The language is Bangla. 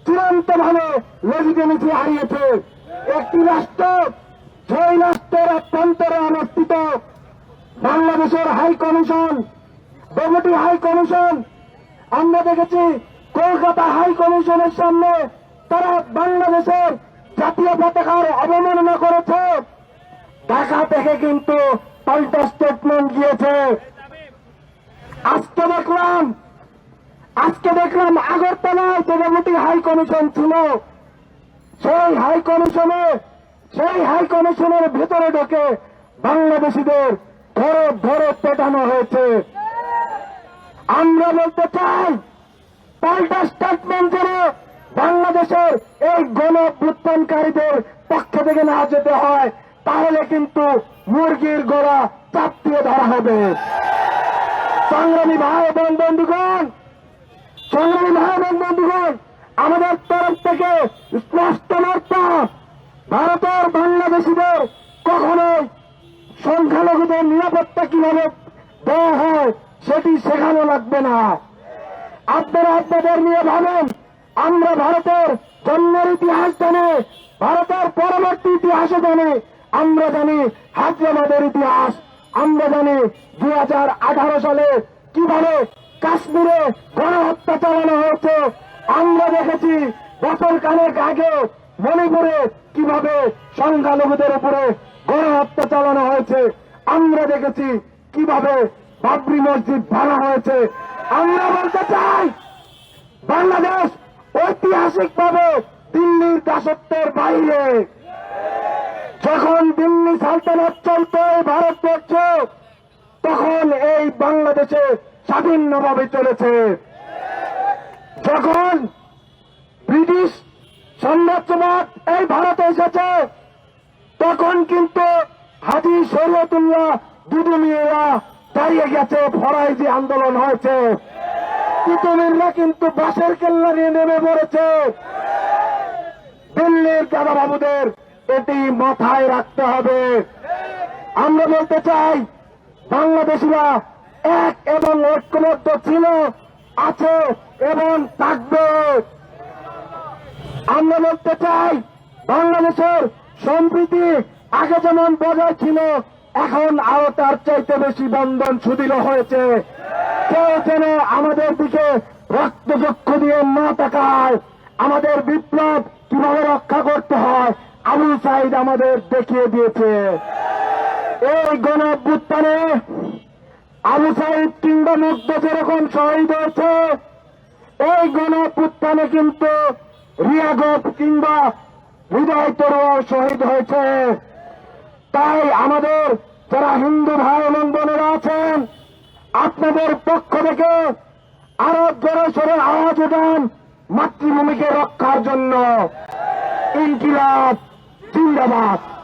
চূড়ান্ত ভাবে লেজিটিমেসি হারিয়েছে। একটি রাষ্ট্র, সেই রাষ্ট্রের অভ্যন্তরে অবস্থিত বাংলাদেশের high commission, deputy high commission, আমরা দেখেছি কলকাতা হাই কমিশনের সামনে তারা বাংলাদেশের জাতীয় পতাকার অবমাননা করেছে। ঢাকা থেকে কিন্তু পাল্টা স্টেটমেন্ট দিয়েছে। আজকে দেখলাম আগরতলায় যে ডেপুটি হাই কমিশন ছিল, সেই হাই কমিশনের ভেতরে ঢোকে বাংলাদেশিদের ধরে ধরে পেটানো হয়েছে। আমরা বলতে চাই, পাল্টা স্টেটমেন্ট যেন বাংলাদেশের এই গণ-অভ্যুত্থানকারীদের পক্ষ থেকে না যেতে হয়, তাহলে কিন্তু মুরগির গলা চাপ দিয়ে ধরা হবে। সংগ্রামী ভাই বোন বন্ধুগণ, আমাদের তরফ থেকে স্পষ্ট বার্তা, ভারতের বাংলাদেশিদের কখনোই সংখ্যালঘুদের নিরাপত্তা কিভাবে দেওয়া হয় সেটি শেখানো লাগবে না। আপনারা আপনাদের নিয়ে ভাবেন। আমরা ভারতের জন্মের ইতিহাস জানি, ভারতের পরবর্তী ইতিহাসও জানি। আমরা জানি হায়দ্রাবাদের ইতিহাস, আমরা জানি 2018 সালে কিভাবে কাশ্মীরে গণহত্যা চালানো হয়েছে। আমরা দেখেছি বছর খানেক আগে মণিপুরে কিভাবে সংখ্যালঘুদের উপরে গণহত্যা চালানো হয়েছে। আমরা দেখেছি কিভাবে বাবরি মসজিদ ভাঙা হয়েছে। আমরা বলতে চাই, বাংলাদেশ ঐতিহাসিকভাবে দিল্লির দাসত্বের বাইরে। যখন দিল্লি সালতানাত চলত ভারতবর্ষ, তখন এই বাংলাদেশে স্বাধীনভাবে চলেছে। যখন ব্রিটিশ সাম্রাজ্যবাদ এই ভারতে এসেছে, তখন কিন্তু হাজী শরীয়তুল্লাহ দুদুমিয়া দাঁড়িয়ে গেছে, ফরাইজি আন্দোলন হয়েছে। তিতুমিররা কিন্তু বাঁশের কেল্লা নিয়ে নেমে পড়েছে। দিল্লির দাদাবাবুদের এটি মাথায় রাখতে হবে। আমরা বলতে চাই, বাংলাদেশিরা এক এবং ঐক্যবদ্ধ ছিল, আছে এবং থাকবে। আমরা বলতে চাই, বাংলাদেশের সম্প্রীতি আগে যেমন বজায় ছিল, এখন আরো তার চাইতে বেশি বন্ধন সুদৃঢ় হয়েছে। কেউ যেন আমাদের দিকে রক্তচক্ষু দিয়ে না তাকায়। আমাদের বিপ্লব কিভাবে রক্ষা করতে হয় আবু সাইদ আমাদের দেখিয়ে দিয়েছে। এই গণ-অভ্যুত্থানে আবু সাইদ কিংবা মুগ্ধ যেরকম শহীদ হয়েছে, এই গণ-অভ্যুত্থানে কিন্তু রিয়াগত কিংবা হৃদয় তরুয়া শহীদ হয়েছে। তাই আমাদের যারা হিন্দু ভাই এবং বোনেরা আছেন, আপনাদের পক্ষ থেকে আরো জোরে সোরে আওয়াজ উঠান মাতৃভূমিকে রক্ষার জন্য। ইনকিলাব জিন্দাবাদ।